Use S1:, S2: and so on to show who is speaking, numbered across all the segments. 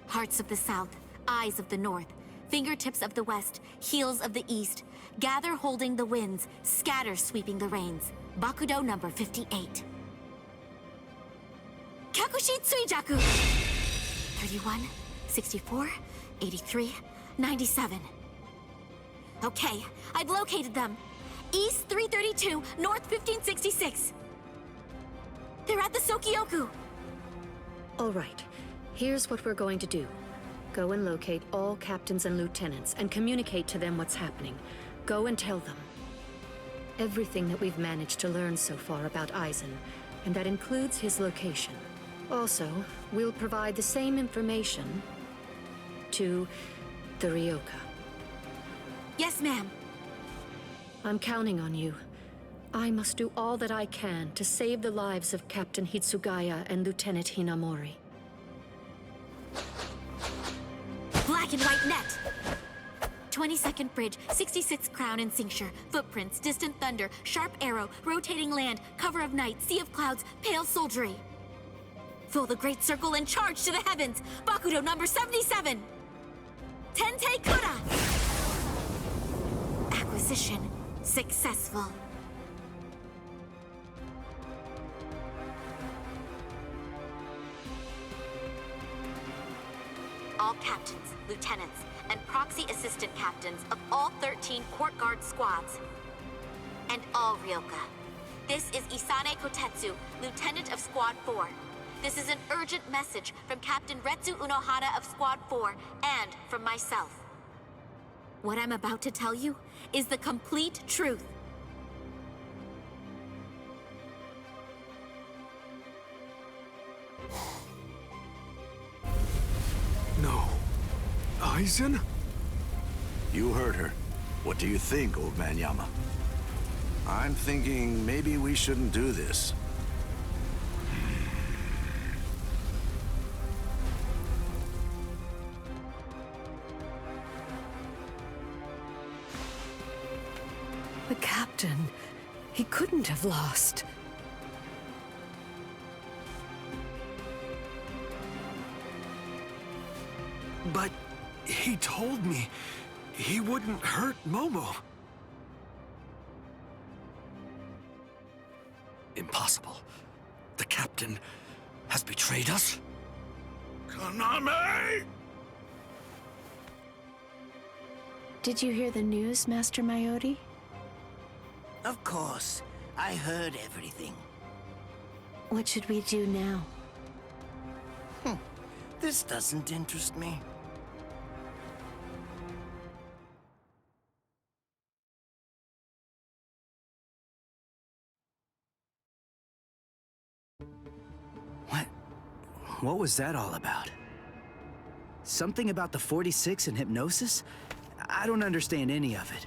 S1: Hearts of the south, eyes of the north, fingertips of the west, heels of the east, gather holding the winds, scatter sweeping the rains. Bakudo number 58. Kyakushi Tsuijaku! 31, 64, 83, 97. Okay, I've located them. East 332, north 1566. They're at the Sokioku.
S2: All right, here's what we're going to do. Go and locate all captains and lieutenants and communicate to them what's happening. Go and tell them everything that we've managed to learn so far about Aizen, and that includes his location. Also, we'll provide the same information to the Ryoka.
S1: Yes, ma'am.
S2: I'm counting on you. I must do all that I can to save the lives of Captain Hitsugaya and Lieutenant Hinamori.
S1: Black and white net! 22nd bridge, 66th crown and cincture, footprints, distant thunder, sharp arrow, rotating land, cover of night, sea of clouds, pale soldiery. Fill the great circle and charge to the heavens! Bakudo number 77! Tente Kura! Acquisition successful. All captains, lieutenants, and proxy assistant captains of all 13 court guard squads. And all Ryoka. This is Isane Kotetsu, lieutenant of Squad 4. This is an urgent message from Captain Retsu Unohana of Squad 4 and from myself. What I'm about to tell you is the complete truth.
S3: No. Aizen?
S4: You heard her. What do you think, old man Yama? I'm thinking maybe we shouldn't do this.
S5: The captain, he couldn't have lost.
S3: But he told me he wouldn't hurt Momo. Impossible. The captain has betrayed us? Kaname!
S5: Did you hear the news, Master Mayori?
S6: Of course. I heard everything.
S5: What should we do now?
S6: This doesn't interest me.
S7: What was that all about? Something about the 46 and hypnosis? I don't understand any of it.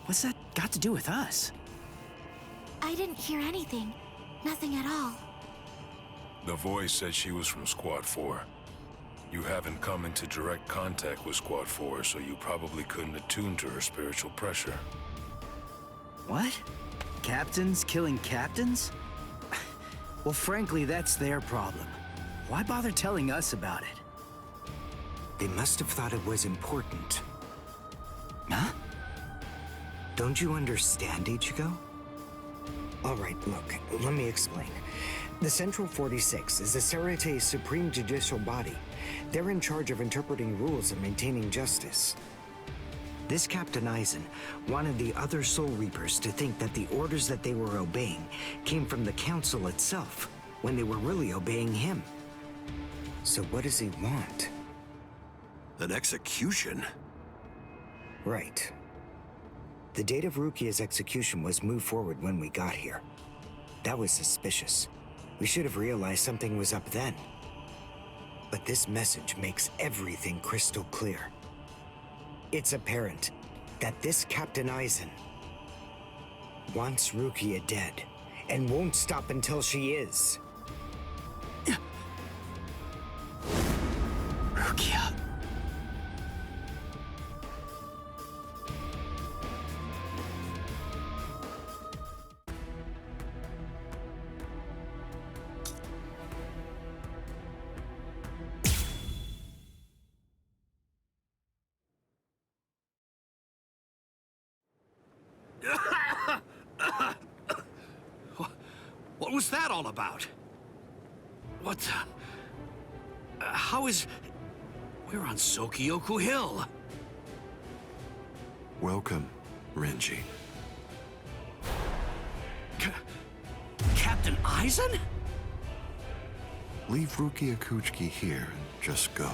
S7: What's that got to do with us?
S1: I didn't hear anything. Nothing at all.
S8: The voice said she was from Squad 4. You haven't come into direct contact with Squad 4, so you probably couldn't attune to her spiritual pressure.
S7: What? Captains killing captains? Well, frankly, that's their problem. Why bother telling us about it?
S9: They must have thought it was important.
S7: Huh?
S9: Don't you understand, Ichigo? All right, look, let me explain. The Central 46 is the Sarate's supreme judicial body. They're in charge of interpreting rules and maintaining justice. This Captain Aizen wanted the other Soul Reapers to think that the orders that they were obeying came from the Council itself, when they were really obeying him. So what does he want?
S4: An execution?
S9: Right. The date of Rukia's execution was moved forward when we got here. That was suspicious. We should have realized something was up then. But this message makes everything crystal clear. It's apparent that this Captain Aizen wants Rukia dead, and won't stop until she is.
S7: Rukia.
S10: What was that all about? What the... how is... We're on Sokyoku Hill.
S3: Welcome, Renji.
S10: Captain Aizen?
S3: Leave Rukia Kuchiki here and just go.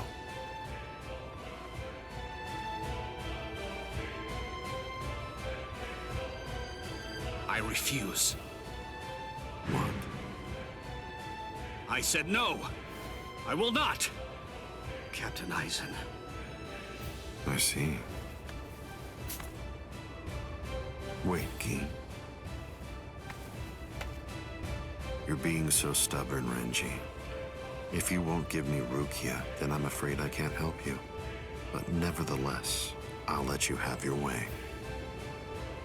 S10: I refuse.
S3: What?
S10: I said no. I will not. Captain Aizen.
S3: I see. Wait, Gi. You're being so stubborn, Renji. If you won't give me Rukia, then I'm afraid I can't help you. But nevertheless, I'll let you have your way.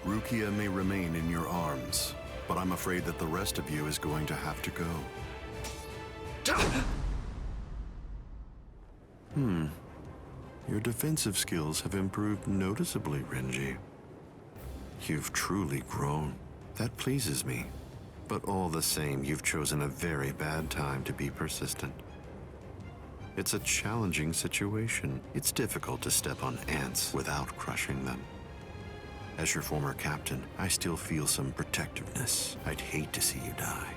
S3: Rukia may remain in your arms, but I'm afraid that the rest of you is going to have to go. Your defensive skills have improved noticeably, Renji. You've truly grown. That pleases me. But all the same, you've chosen a very bad time to be persistent. It's a challenging situation. It's difficult to step on ants without crushing them. As your former captain, I still feel some protectiveness. I'd hate to see you die.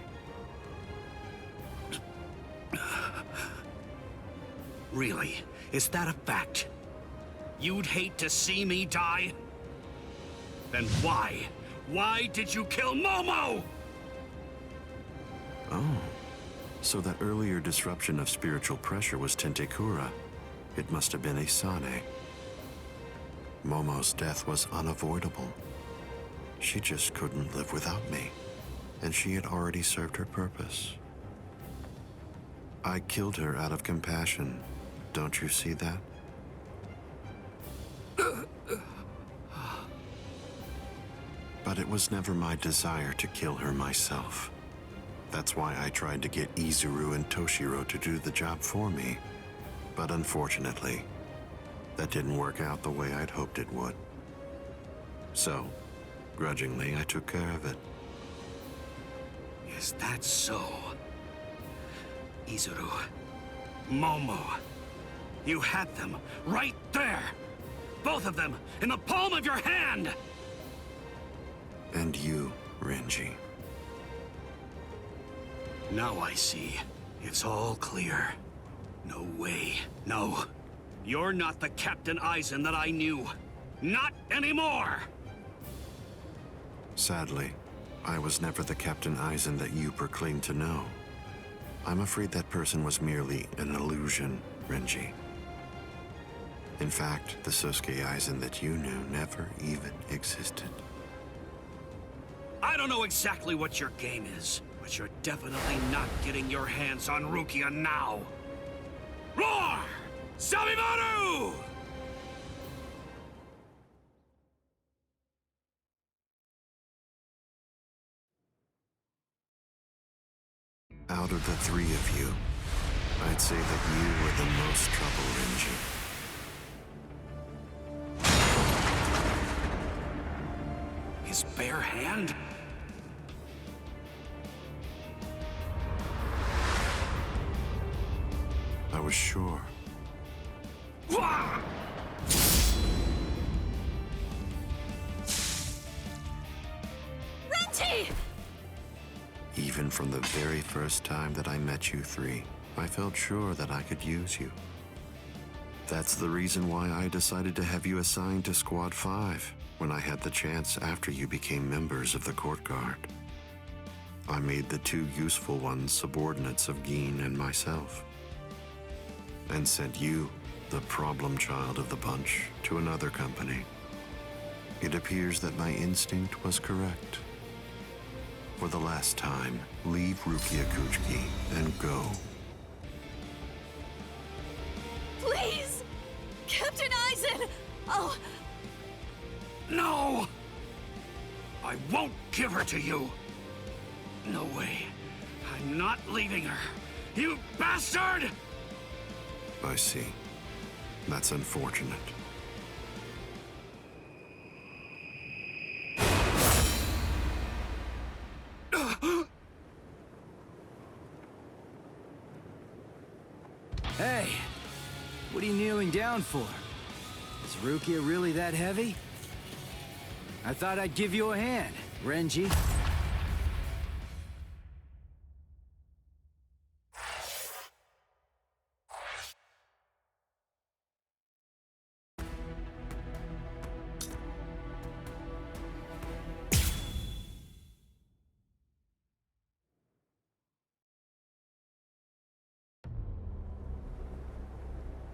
S10: Really? Is that a fact? You'd hate to see me die? Then why? Why did you kill Momo?
S3: Oh, so that earlier disruption of spiritual pressure was Tentekura. It must have been Isane. Momo's death was unavoidable. She just couldn't live without me, and she had already served her purpose. I killed her out of compassion. Don't you see that? But it was never my desire to kill her myself. That's why I tried to get Izuru and Toshiro to do the job for me. But unfortunately, that didn't work out the way I'd hoped it would. So, grudgingly, I took care of it.
S10: Is that so? Izuru, Momo, you had them right there! Both of them in the palm of your hand!
S3: And you, Renji.
S10: Now I see. It's all clear. No way. No. You're not the Captain Aizen that I knew. Not anymore!
S3: Sadly, I was never the Captain Aizen that you proclaimed to know. I'm afraid that person was merely an illusion, Renji. In fact, the Sosuke Aizen that you knew never even existed.
S10: I don't know exactly what your game is, but you're definitely not getting your hands on Rukia now. Roar! Sabimaru!
S3: Out of the three of you, I'd say that you were the most trouble, Renji.
S10: His bare hand?
S3: I was sure.
S1: Renji!
S3: Even from the very first time that I met you three, I felt sure that I could use you. That's the reason why I decided to have you assigned to Squad 5 when I had the chance after you became members of the Court Guard. I made the two useful ones subordinates of Gin and myself, and sent you, the problem child of the bunch, to another company. It appears that my instinct was correct. For the last time, leave Rukia Kuchiki and go.
S1: Please! Captain Aizen! Oh...
S10: No! I won't give her to you! No way. I'm not leaving her. You bastard!
S3: I see. That's unfortunate.
S7: What are you kneeling down for? Is Rukia really that heavy? I thought I'd give you a hand, Renji.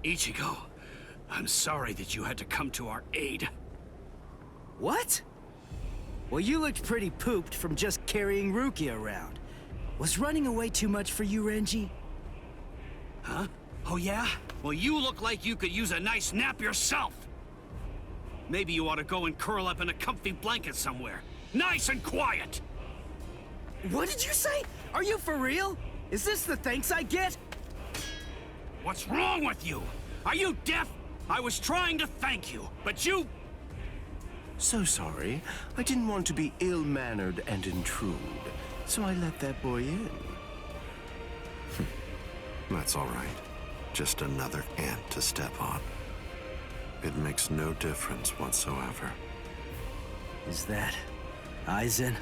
S10: Ichigo, I'm sorry that you had to come to our aid.
S7: What? Well, you looked pretty pooped from just carrying Rukia around. Was running away too much for you, Renji?
S10: Huh? Oh yeah? Well, you look like you could use a nice nap yourself. Maybe you ought to go and curl up in a comfy blanket somewhere. Nice and quiet!
S7: What did you say? Are you for real? Is this the thanks I get?
S10: What's wrong with you? Are you deaf? I was trying to thank you, but you...
S11: So sorry. I didn't want to be ill-mannered and intrude, so I let that boy in.
S3: That's all right. Just another ant to step on. It makes no difference whatsoever.
S7: Is that Aizen?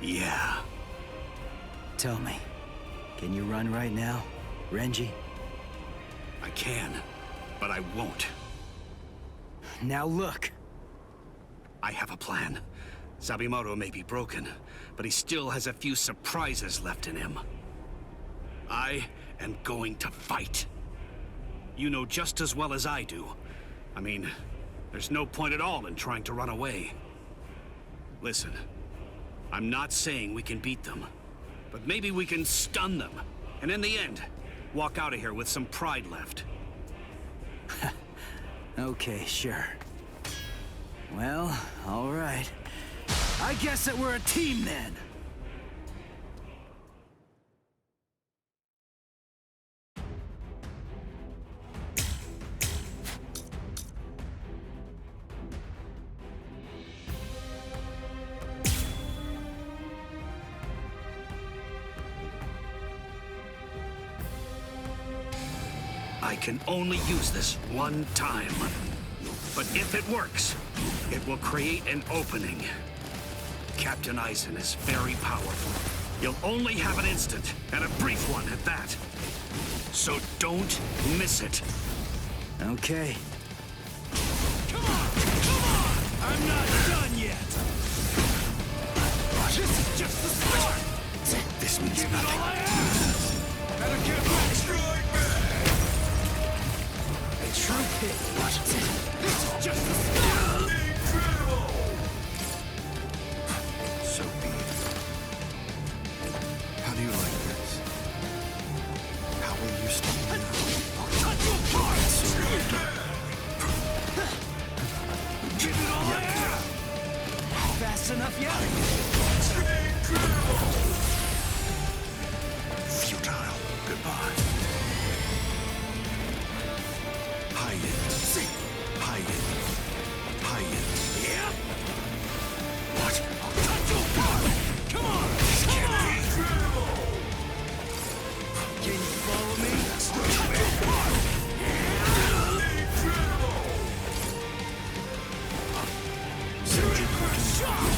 S10: Yeah.
S7: Tell me, can you run right now, Renji?
S10: I can, but I won't.
S7: Now look.
S10: I have a plan. Sabimoto may be broken, but he still has a few surprises left in him. I am going to fight. You know just as well as I do. I mean, there's no point at all in trying to run away. Listen, I'm not saying we can beat them, but maybe we can stun them, and in the end, walk out of here with some pride left.
S7: Okay, sure. Well, all right. I guess that we're a team then.
S10: I can only use this one time. But if it works, it will create an opening. Captain Aizen is very powerful. You'll only have an instant, and a brief one at that. So don't miss it.
S7: Okay.
S10: Come on! Come on! I'm not done yet! This is just the start!
S3: This means
S10: Give
S3: nothing.
S10: it all I have! Better get back! Strike back!
S7: A true pit.
S10: This is just the start! Incredible!
S3: So be it. How do you like this? How will you stop me now?
S10: Cut you apart!
S3: So
S10: Give it all I have!
S7: Fast enough yet?
S10: Incredible!
S3: futile. Goodbye. Hide it. Hide it. Hide it.
S10: Yeah? What? I'll cut you apart! Come on! Come on! Incredible!
S7: Can you follow me?
S10: Cut you apart! Incredible! Super shot!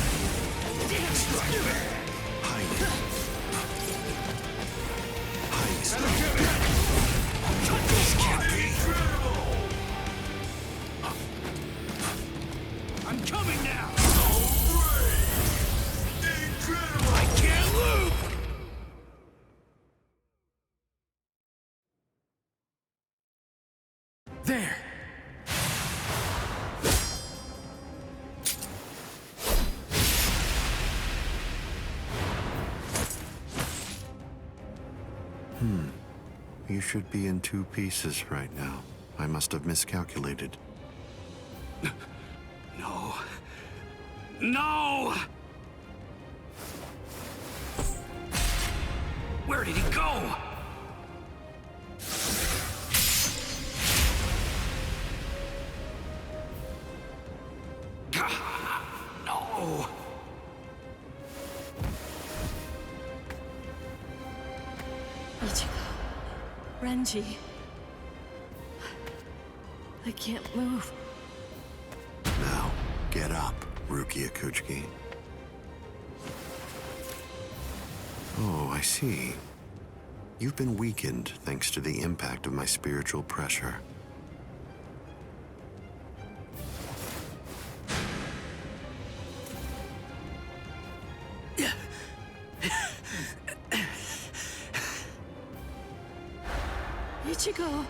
S10: Strike back!
S3: Hide it. Hide it.
S10: Better get ready! Cut you apart! Incredible! I'm coming now! Incredible! I can't lose!
S7: There.
S3: You should be in two pieces right now. I must have miscalculated.
S10: No. No! Where did he go? No!
S5: Ichigo. Renji. I can't move.
S3: Now, get up, Rukia Kuchiki. Oh, I see. You've been weakened thanks to the impact of my spiritual pressure.
S5: Ichigo!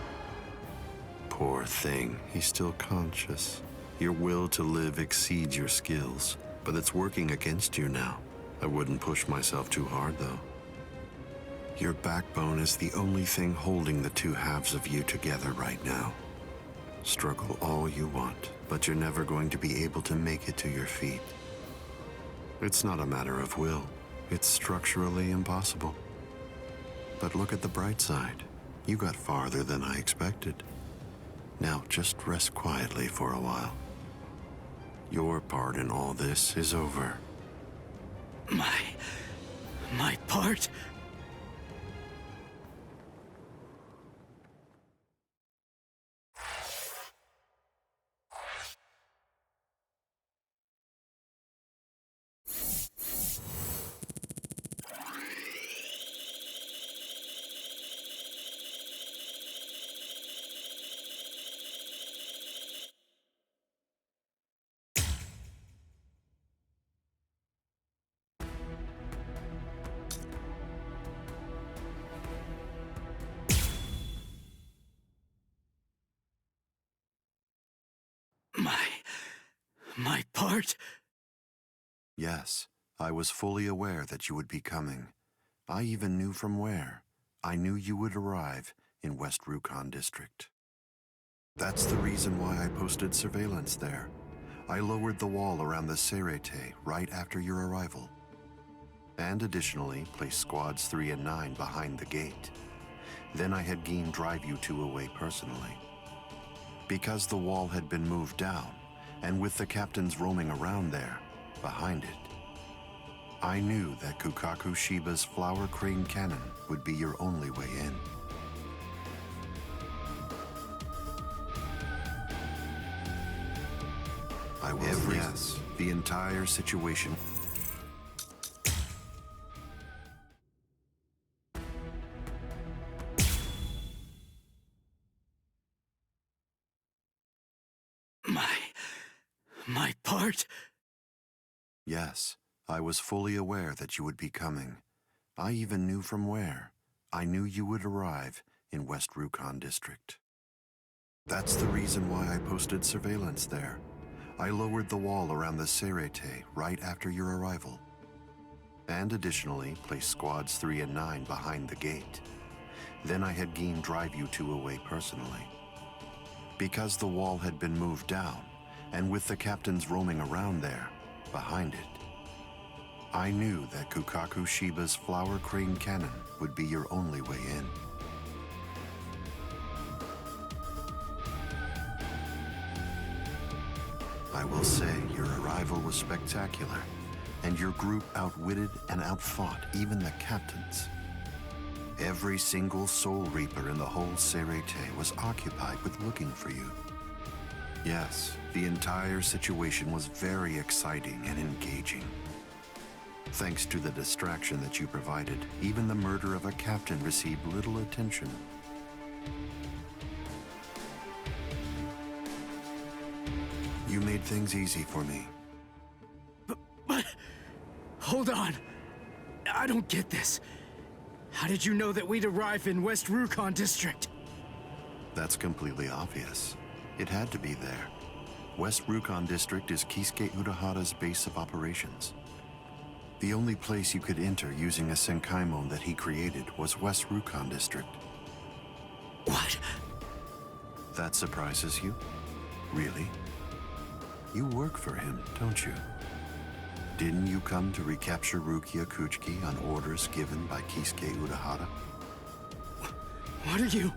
S3: Poor thing, he's still conscious. Your will to live exceeds your skills, but it's working against you now. I wouldn't push myself too hard, though. Your backbone is the only thing holding the two halves of you together right now. Struggle all you want, but you're never going to be able to make it to your feet. It's not a matter of will. It's structurally impossible. But look at the bright side. You got farther than I expected. Now just rest quietly for a while. Your part in all this is over.
S7: My part? My part?
S3: Yes, I was fully aware that you would be coming. I even knew from where. I knew you would arrive in West Rukon District. That's the reason why I posted surveillance there. I lowered the wall around the Serete right after your arrival. And additionally, placed squads 3 and 9 behind the gate. Then I had Geen drive you two away personally. Because the wall had been moved down, and with the captains roaming around there, behind it, I knew that Kukaku Shiba's flower crane cannon would be your only way in. I will, yes, the entire situation.
S7: My part?
S3: Yes, I was fully aware that you would be coming. I even knew from where. I knew you would arrive in West Rukon District. That's the reason why I posted surveillance there. I lowered the wall around the Serete right after your arrival. And additionally, placed squads 3 and 9 behind the gate. Then I had Geen drive you two away personally. Because the wall had been moved down, and with the captains roaming around there, behind it, I knew that Kukaku Shiba's flower crane cannon would be your only way in. I will say your arrival was spectacular, and your group outwitted and outfought even the captains. Every single Soul Reaper in the whole Serete was occupied with looking for you. Yes, the entire situation was very exciting and engaging. Thanks to the distraction that you provided, even the murder of a captain received little attention. You made things easy for me.
S7: But hold on. I don't get this. How did you know that we'd arrive in West Rukon District?
S3: That's completely obvious. It had to be there. West Rukon District is Kisuke Urahara's base of operations. The only place you could enter using a Senkaimon that he created was West Rukon District.
S7: What?
S3: That surprises you? Really? You work for him, don't you? Didn't you come to recapture Rukia Kuchiki on orders given by Kisuke Urahara?
S7: What are you...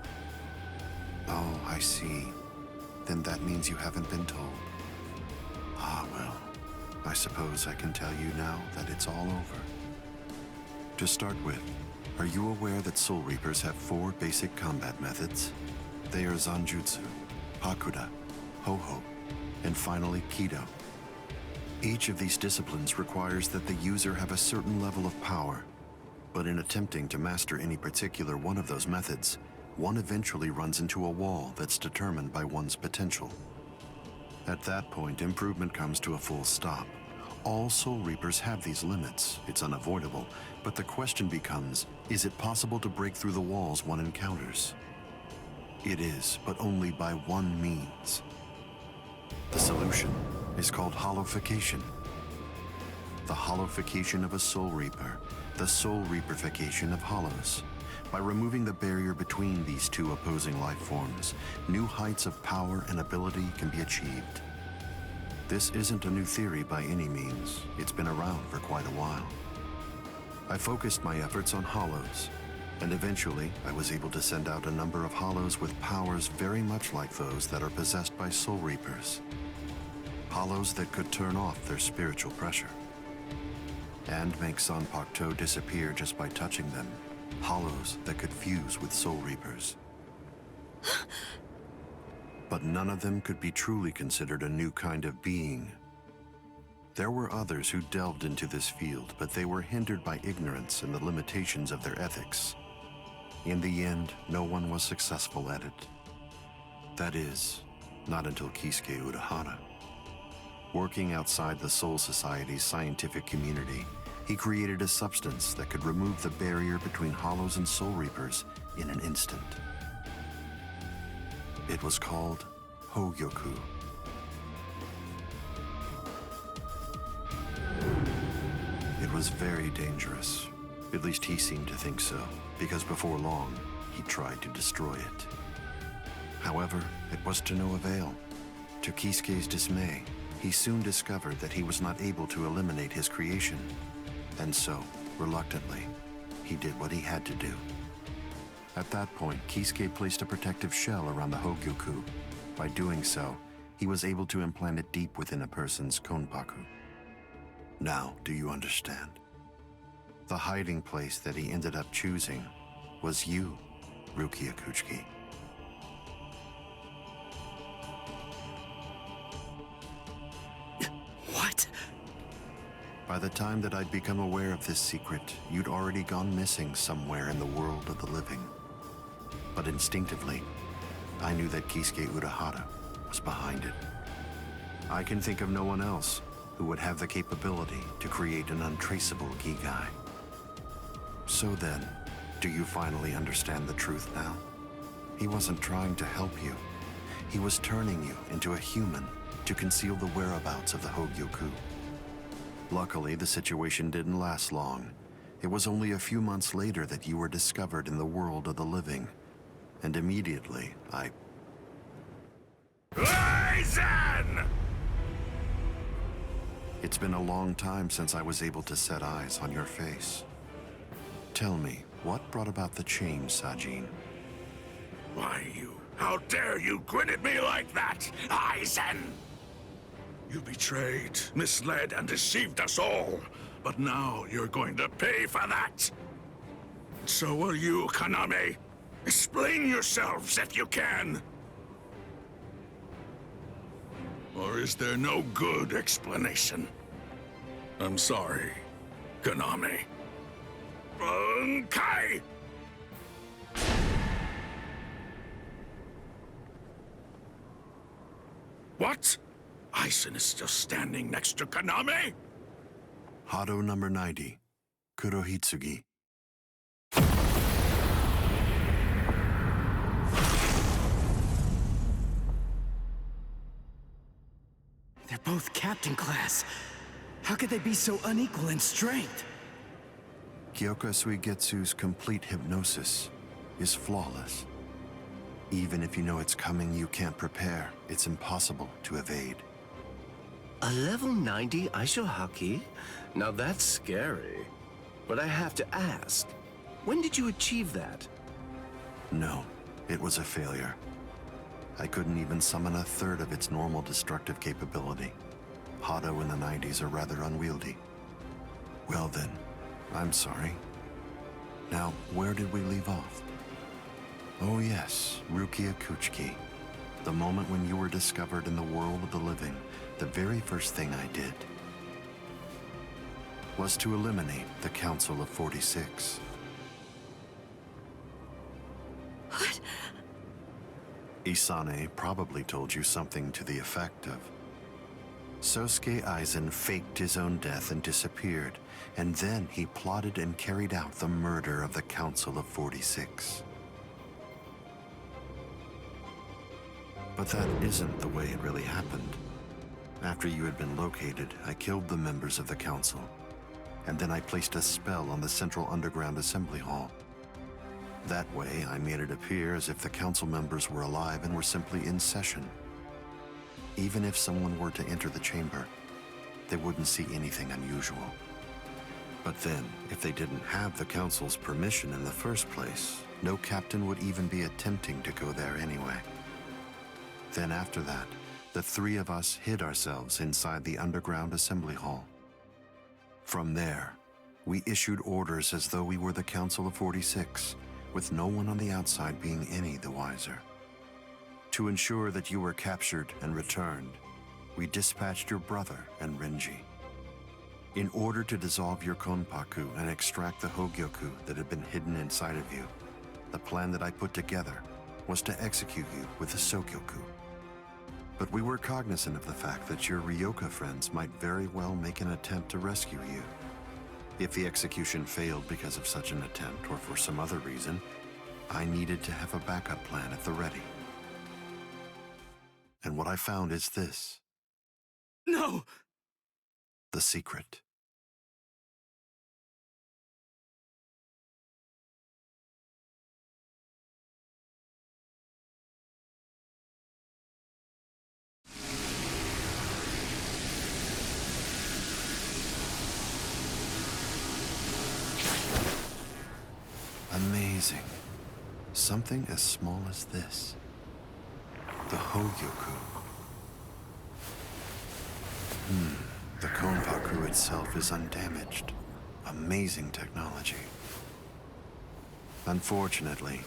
S3: Oh, I see. Then that means you haven't been told. Ah, well, I suppose I can tell you now that it's all over. To start with, are you aware that Soul Reapers have 4 basic combat methods? They are Zanjutsu, Hakuda, Ho-Ho, and finally Kido. Each of these disciplines requires that the user have a certain level of power, but in attempting to master any particular one of those methods, one eventually runs into a wall that's determined by one's potential. At that point, improvement comes to a full stop. All Soul Reapers have these limits. It's unavoidable, but the question becomes, is it possible to break through the walls one encounters? It is, but only by one means. The solution is called hollowification. The hollowification of a Soul Reaper, the Soul Reaperification of hollows. By removing the barrier between these two opposing life forms, new heights of power and ability can be achieved. This isn't a new theory by any means. It's been around for quite a while. I focused my efforts on hollows, and eventually I was able to send out a number of hollows with powers very much like those that are possessed by Soul Reapers. Hollows that could turn off their spiritual pressure and make Sanpokto disappear just by touching them. Hollows that could fuse with Soul Reapers. But none of them could be truly considered a new kind of being. There were others who delved into this field, but they were hindered by ignorance and the limitations of their ethics. In the end, no one was successful at it. That is, not until Kisuke Urahara. Working outside the Soul Society's scientific community, he created a substance that could remove the barrier between hollows and Soul Reapers in an instant. It was called Hogyoku. It was very dangerous. At least he seemed to think so, because before long, he tried to destroy it. However, it was to no avail. To Kisuke's dismay, he soon discovered that he was not able to eliminate his creation. And so, reluctantly, he did what he had to do. At that point, Kisuke placed a protective shell around the Hogyoku. By doing so, he was able to implant it deep within a person's konpaku. Now, do you understand? The hiding place that he ended up choosing was you, Rukia Kuchiki.
S7: What?
S3: By the time that I'd become aware of this secret, you'd already gone missing somewhere in the world of the living. But instinctively, I knew that Kisuke Urahara was behind it. I can think of no one else who would have the capability to create an untraceable Gigai. So then, do you finally understand the truth now? He wasn't trying to help you. He was turning you into a human to conceal the whereabouts of the Hogyoku. Luckily, the situation didn't last long. It was only a few months later that you were discovered in the world of the living. And immediately,
S8: Aizen!
S3: It's been a long time since I was able to set eyes on your face. Tell me, what brought about the change, Sajin?
S8: Why, how dare you grin at me like that, Aizen? You betrayed, misled, and deceived us all. But now you're going to pay for that. So will you, Kaname. Explain yourselves if you can. Or is there no good explanation? I'm sorry, Kaname. Bunkai! What? Aizen is still standing next to Kaname?
S3: Hado number 90, Kurohitsugi.
S7: They're both captain class. How could they be so unequal in strength?
S3: Kyoka Suigetsu's complete hypnosis is flawless. Even if you know it's coming, you can't prepare. It's impossible to evade.
S11: A level 90 Aisho Haki? Now that's scary. But I have to ask, when did you achieve that?
S3: No, it was a failure. I couldn't even summon a third of its normal destructive capability. Hado in the 90s are rather unwieldy. Well then, I'm sorry. Now, where did we leave off? Oh yes, Rukia Kuchiki, The moment when you were discovered in the world of the living, the very first thing I did was to eliminate the Council of 46.
S2: What?
S3: Isane probably told you something to the effect of, Sosuke Aizen faked his own death and disappeared, and then he plotted and carried out the murder of the Council of 46. But that isn't the way it really happened. After you had been located, I killed the members of the Council, and then I placed a spell on the Central Underground Assembly Hall. That way, I made it appear as if the Council members were alive and were simply in session. Even if someone were to enter the chamber, they wouldn't see anything unusual. But then, if they didn't have the Council's permission in the first place, no captain would even be attempting to go there anyway. Then after that, the three of us hid ourselves inside the underground assembly hall. From there, we issued orders as though we were the Council of 46, with no one on the outside being any the wiser. To ensure that you were captured and returned, we dispatched your brother and Renji. In order to dissolve your Konpaku and extract the Hogyoku that had been hidden inside of you, the plan that I put together was to execute you with the Sokyoku. But we were cognizant of the fact that your Ryoka friends might very well make an attempt to rescue you. If the execution failed because of such an attempt or for some other reason, I needed to have a backup plan at the ready. And what I found is this.
S10: No!
S3: The secret. Amazing. Something as small as this. The Hogyoku. The Konpaku itself is undamaged. Amazing technology. Unfortunately,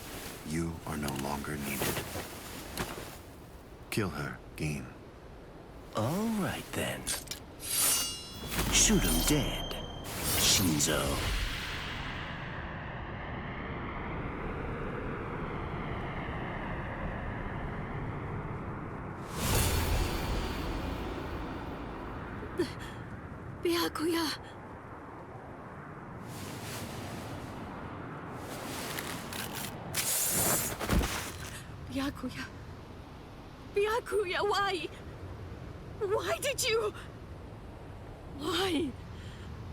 S3: you are no longer needed. Kill her, Gin.
S11: All right, then. Shoot him dead, Shinzo.
S2: Byakuya! Byakuya! Byakuya, why? Why did you? Why?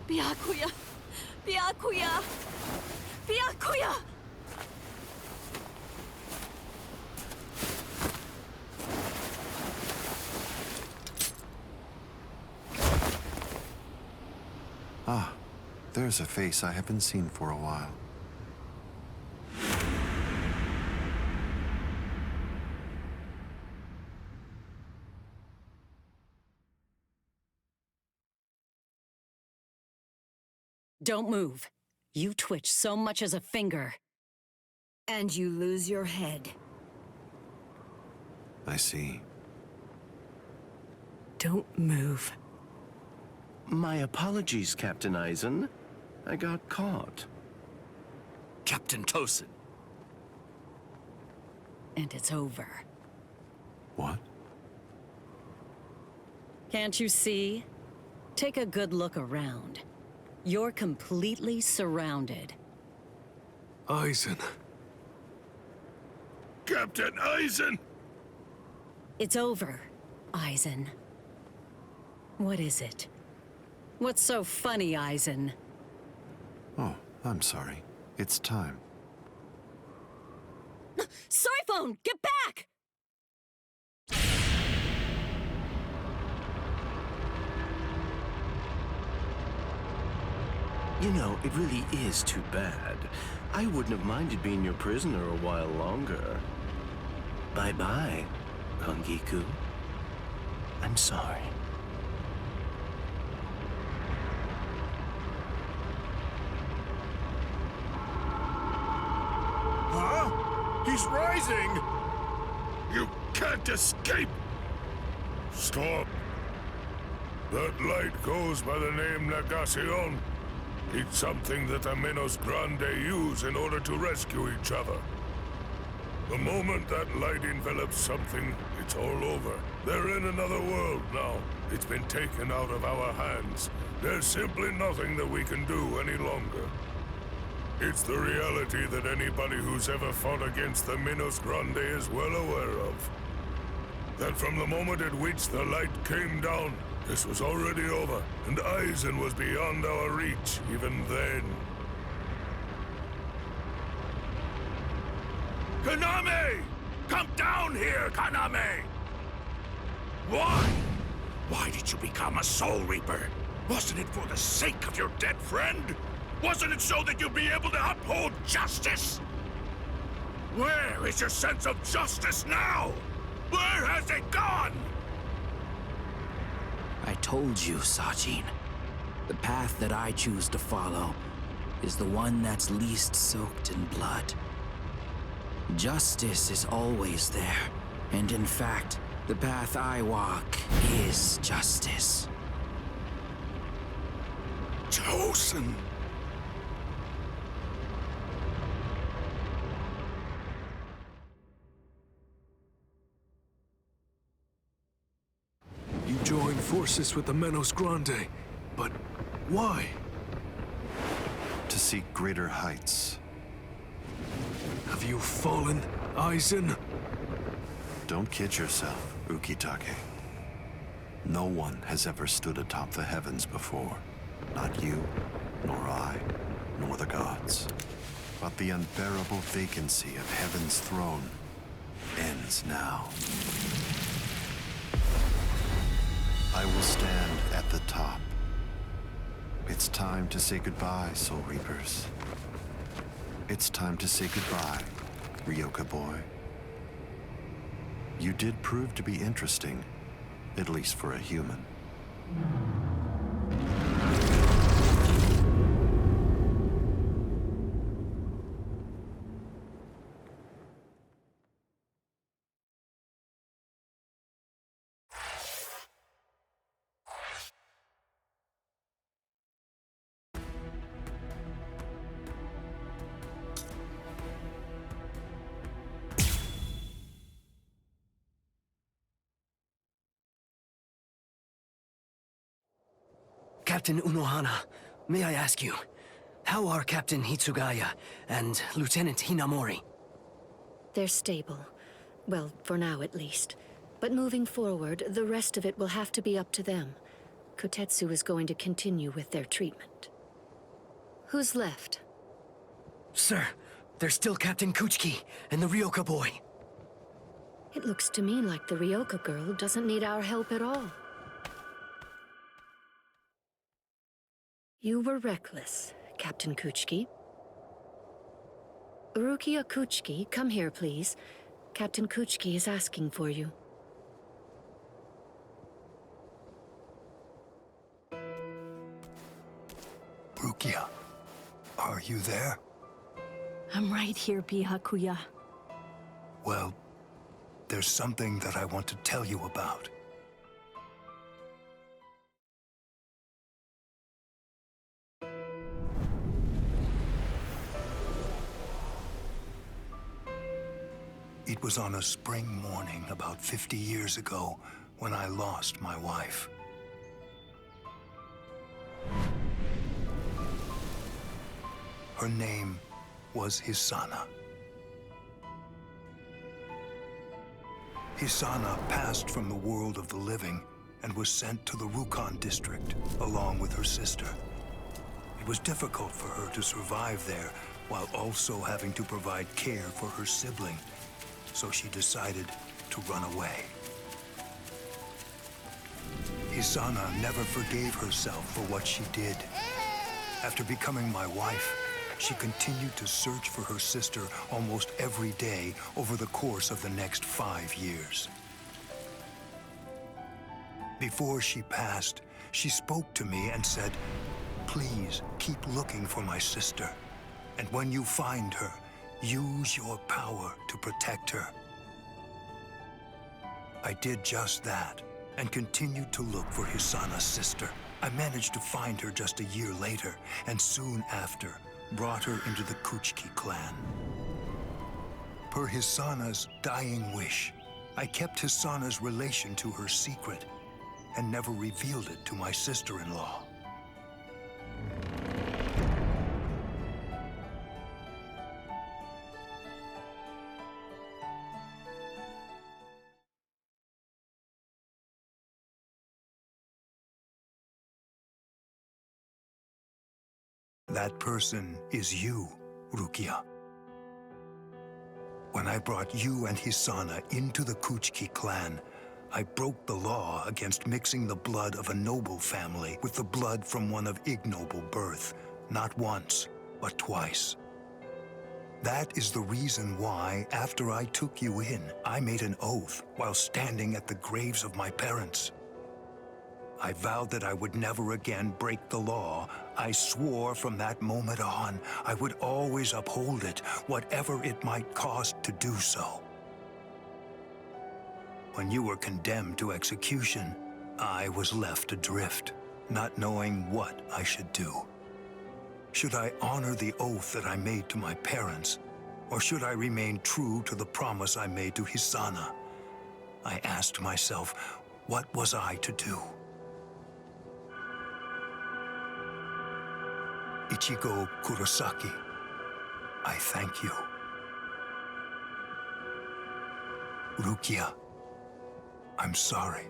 S2: Byakuya! Byakuya! Byakuya!
S3: Ah, there's a face I haven't seen for a while.
S2: Don't move. You twitch so much as a finger. And you lose your head.
S3: I see.
S2: Don't move.
S11: My apologies, Captain Aizen. I got caught.
S10: Captain Tosin.
S2: And it's over.
S3: What?
S2: Can't you see? Take a good look around. You're completely surrounded.
S8: Aizen. Captain Aizen!
S2: It's over, Aizen. What is it? What's so funny, Aizen?
S3: Oh, I'm sorry. It's time.
S2: Soiphone, get back!
S11: You know, it really is too bad. I wouldn't have minded being your prisoner a while longer. Bye-bye, Kongiku. I'm sorry.
S8: Huh? He's rising! You can't escape! Stop. That light goes by the name Negacion. It's something that the Menos Grande use in order to rescue each other. The moment that light envelops something, it's all over. They're in another world now. It's been taken out of our hands. There's simply nothing that we can do any longer. It's the reality that anybody who's ever fought against the Menos Grande is well aware of. That from the moment at which the light came down, this was already over, and Aizen was beyond our reach even then. Kaname! Come down here, Kaname! Why? Why did you become a Soul Reaper? Wasn't it for the sake of your dead friend? Wasn't it so that you'd be able to uphold justice? Where is your sense of justice now? Where has it gone?
S6: I told you, Sajin. The path that I choose to follow is the one that's least soaked in blood. Justice is always there, and in fact, the path I walk is justice.
S8: Chosen!
S12: You joined forces with the Menos Grande, but why?
S3: To seek greater heights.
S12: Have you fallen, Aizen?
S3: Don't kid yourself, Ukitake. No one has ever stood atop the heavens before. Not you, nor I, nor the gods. But the unbearable vacancy of heaven's throne ends now. I will stand at the top. It's time to say goodbye, Soul Reapers. It's time to say goodbye, Ryoka boy. You did prove to be interesting, at least for a human.
S7: Captain Unohana, may I ask you, how are Captain Hitsugaya and Lieutenant Hinamori?
S2: They're stable. Well, for now at least. But moving forward, the rest of it will have to be up to them. Kotetsu is going to continue with their treatment. Who's left?
S7: Sir, there's still Captain Kuchiki and the Ryoka boy.
S2: It looks to me like the Ryoka girl doesn't need our help at all. You were reckless, Captain Kuchiki. Rukia Kuchiki, come here, please. Captain Kuchiki is asking for you.
S13: Rukia, are you there?
S5: I'm right here, Byakuya.
S13: Well, there's something that I want to tell you about. It was on a spring morning about 50 years ago when I lost my wife. Her name was Hisana. Hisana passed from the world of the living and was sent to the Rukon district along with her sister. It was difficult for her to survive there while also having to provide care for her sibling. So she decided to run away. Hisana never forgave herself for what she did. After becoming my wife, she continued to search for her sister almost every day over the course of the next 5 years. Before she passed, she spoke to me and said, "Please keep looking for my sister. And when you find her, use your power to protect her." I did just that, and continued to look for Hisana's sister. I managed to find her just a year later, and soon after, brought her into the Kuchiki clan. Per Hisana's dying wish, I kept Hisana's relation to her secret, and never revealed it to my sister-in-law. That person is you, Rukia. When I brought you and Hisana into the Kuchiki clan, I broke the law against mixing the blood of a noble family with the blood from one of ignoble birth, not once, but twice. That is the reason why, after I took you in, I made an oath while standing at the graves of my parents. I vowed that I would never again break the law. I swore from that moment on, I would always uphold it, whatever it might cost to do so. When you were condemned to execution, I was left adrift, not knowing what I should do. Should I honor the oath that I made to my parents, or should I remain true to the promise I made to Hisana? I asked myself, what was I to do? Ichigo Kurosaki, I thank you. Rukia, I'm sorry.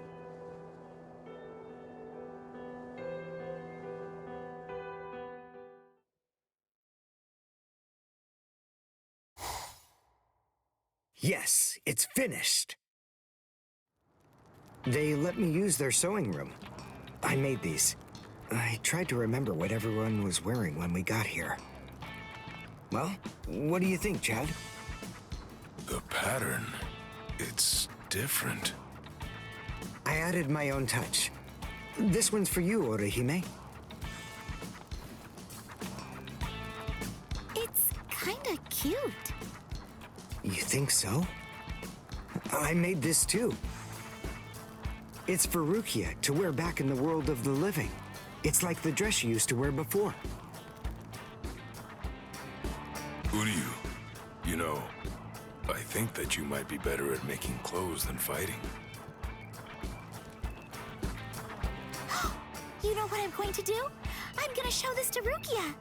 S9: Yes, it's finished. They let me use their sewing room. I made these. I tried to remember what everyone was wearing when we got here. Well, what do you think, Chad?
S12: The pattern, it's different.
S9: I added my own touch. This one's for you, Orihime.
S1: It's kinda cute.
S9: You think so? I made this too. It's for Rukia to wear back in the world of the living. It's like the dress she used to wear before.
S12: Uryu, you know, I think that you might be better at making clothes than fighting.
S1: You know what I'm going to do? I'm gonna show this to Rukia.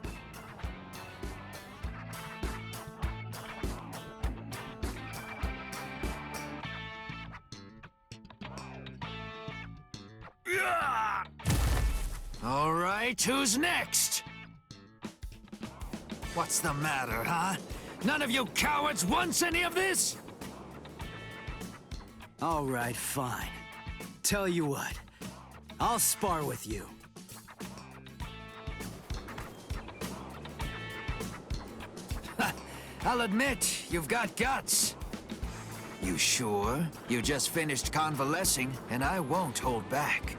S6: All right, who's next? What's the matter, huh? None of you cowards wants any of this?
S7: All right, fine. Tell you what, I'll spar with you.
S6: I'll admit, you've got guts. You sure? You just finished convalescing, and I won't hold back.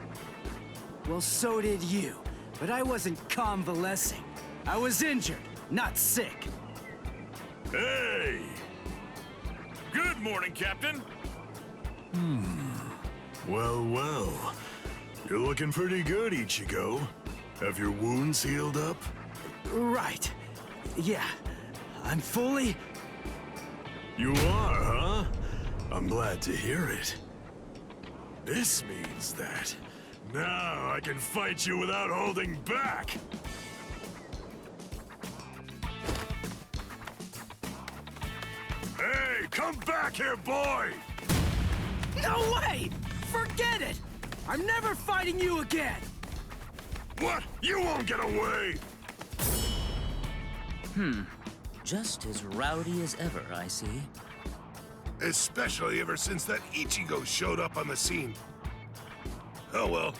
S7: Well, so did you. But I wasn't convalescing. I was injured, not sick.
S8: Hey! Good morning, Captain.
S12: Well, well. You're looking pretty good, Ichigo. Have your wounds healed up?
S7: Right. Yeah. I'm fully...
S12: You are, huh? I'm glad to hear it. This means that now I can fight you without holding back. Hey, come back here, boy!
S7: No way! Forget it! I'm never fighting you again!
S12: What? You won't get away!
S14: Just as rowdy as ever, I see.
S8: Especially ever since that Ichigo showed up on the scene. Oh well.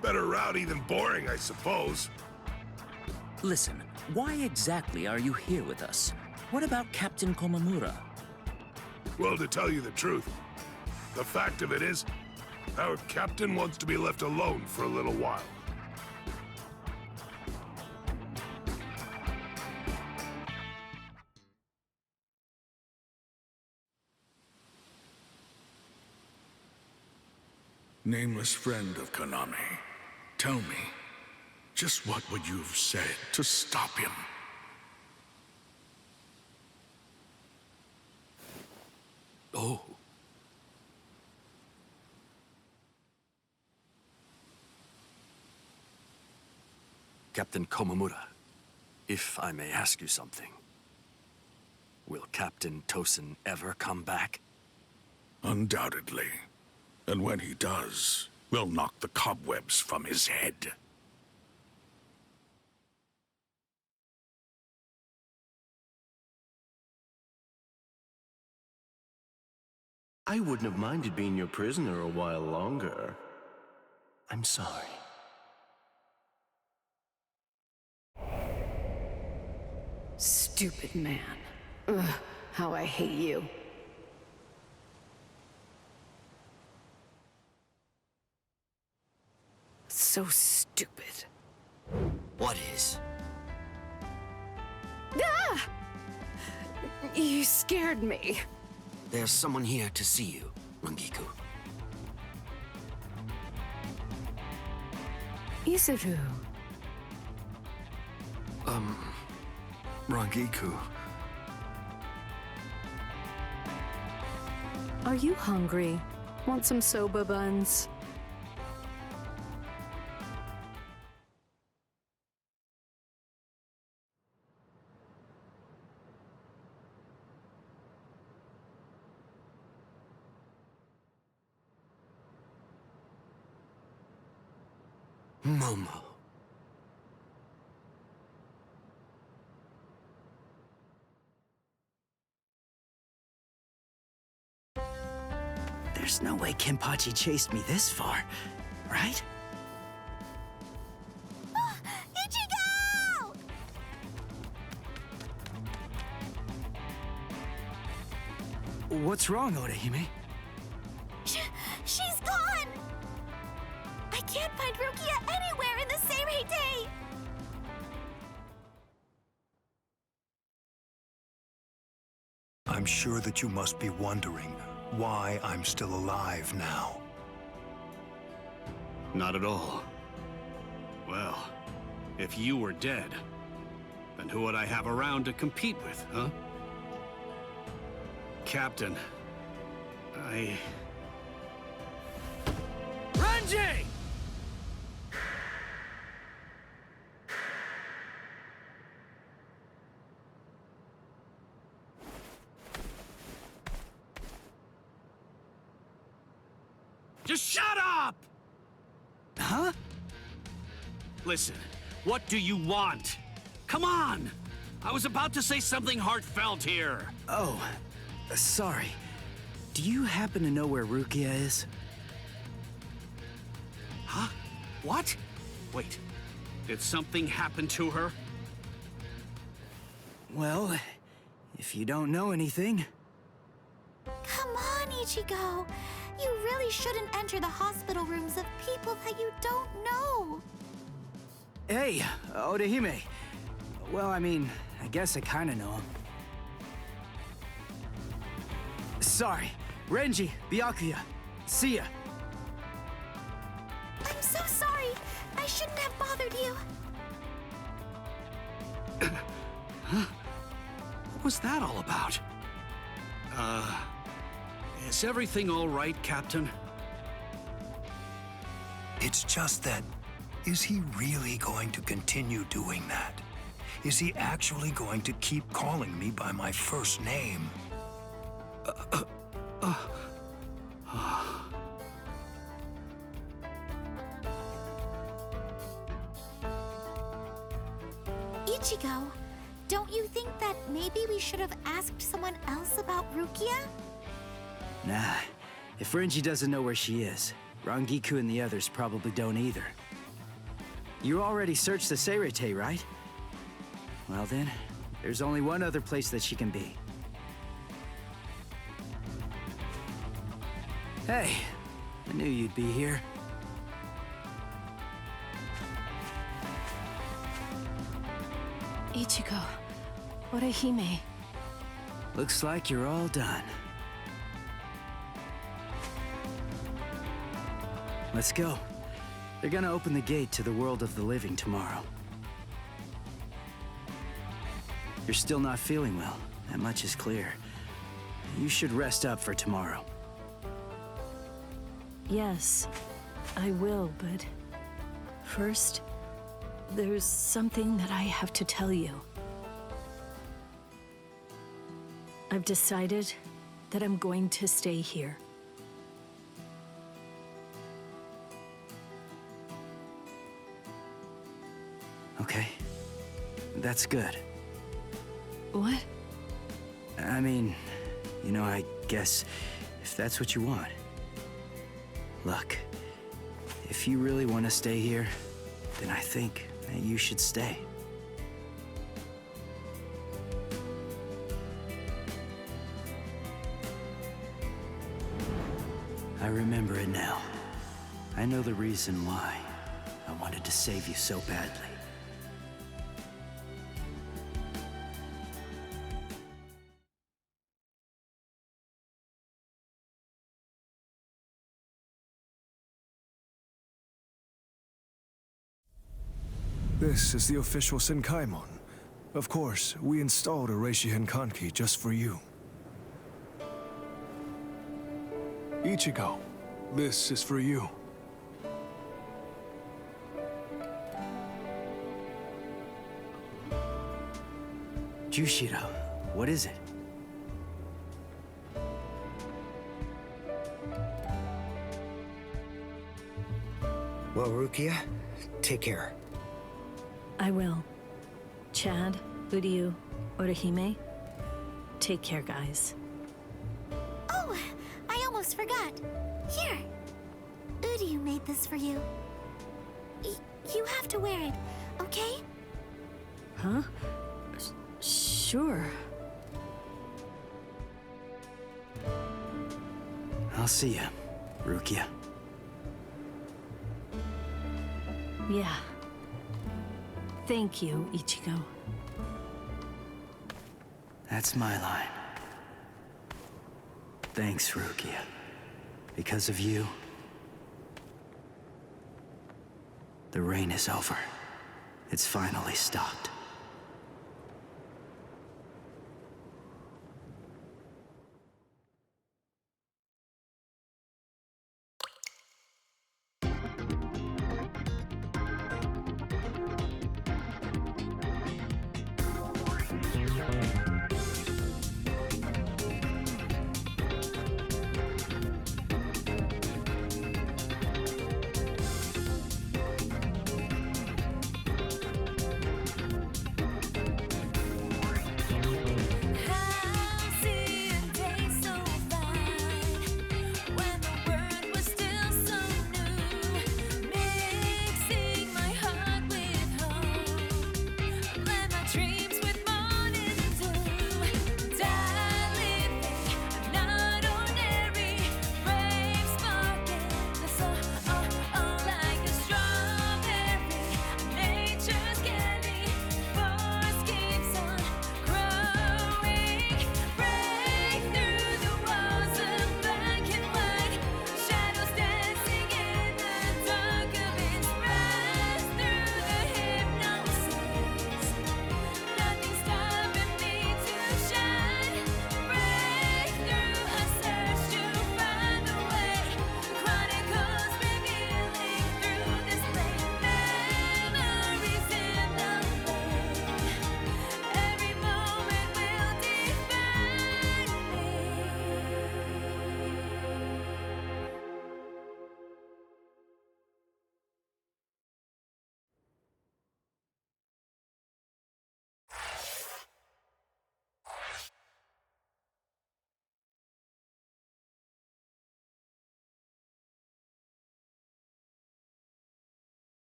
S8: Better rowdy than boring, I suppose.
S14: Listen, why exactly are you here with us? What about Captain Komamura?
S8: Well, to tell you the truth, the fact of it is, our captain wants to be left alone for a little while. Nameless friend of Konami, tell me, just what would you have said to stop him?
S12: Oh.
S15: Captain Komamura, if I may ask you something. Will Captain Tosin ever come back?
S8: Undoubtedly. And when he does, we'll knock the cobwebs from his head.
S11: I wouldn't have minded being your prisoner a while longer. I'm sorry.
S2: Stupid man. Ugh, how I hate you. So stupid.
S7: What is?
S2: Ah! You scared me.
S7: There's someone here to see you, Rangiku.
S2: Isuru.
S15: Rangiku.
S2: Are you hungry? Want some soba buns?
S7: Momo. There's no way Kenpachi chased me this far, right?
S1: Ichigo!
S7: What's wrong, Orihime?
S1: She's gone! I can't find Rukia anywhere in the Seirei.
S13: I'm sure that you must be wondering why I'm still alive now.
S10: Not at all. Well, if you were dead, then who would I have around to compete with, huh? Captain, Renji! Just shut up!
S7: Huh?
S10: Listen, what do you want? Come on! I was about to say something heartfelt here.
S7: Oh, sorry. Do you happen to know where Rukia is?
S10: Huh? What? Wait, did something happen to her?
S7: Well, if you don't know anything...
S1: Come on, Ichigo. You really shouldn't enter the hospital rooms of people that you don't know.
S7: Hey, Orihime. Well, I mean, I guess I kinda know him. Sorry. Renji, Byakuya. See ya.
S1: I'm so sorry. I shouldn't have bothered you.
S10: What was that all about? Is everything all right, Captain?
S13: It's just that, is he really going to continue doing that? Is he actually going to keep calling me by my first name?
S1: Ichigo, don't you think that maybe we should have asked someone else about Rukia?
S7: Nah, if Renji doesn't know where she is, Rangiku and the others probably don't either. You already searched the Seirei, right? Well then, there's only one other place that she can be. Hey, I knew you'd be here.
S5: Ichigo, Orihime.
S7: Looks like you're all done. let's go. They're gonna open the gate to the world of the living tomorrow. You're still not feeling well. That much is clear. You should rest up for tomorrow.
S5: Yes, I will, but first, there's something that I have to tell you. I've decided that I'm going to stay here.
S7: Okay, that's good.
S5: What?
S7: I mean, you know, I guess if that's what you want. Look, if you really want to stay here, then I think that you should stay. I remember it now. I know the reason why I wanted to save you so badly.
S13: This is the official Senkaimon. Of course, we installed a Reishihen Kanki just for you. Ichigo, this is for you.
S7: Jushiro, what is it?
S9: Well, Rukia, take care.
S5: I will. Chad, Uryu, Orihime, take care, guys.
S1: Oh, I almost forgot. Here. Uryu made this for you. You have to wear it, okay?
S5: Huh? Sure.
S7: I'll see ya, Rukia.
S5: Yeah. Thank you, Ichigo.
S7: That's my line. Thanks, Rukia. Because of you, the rain is over. It's finally stopped.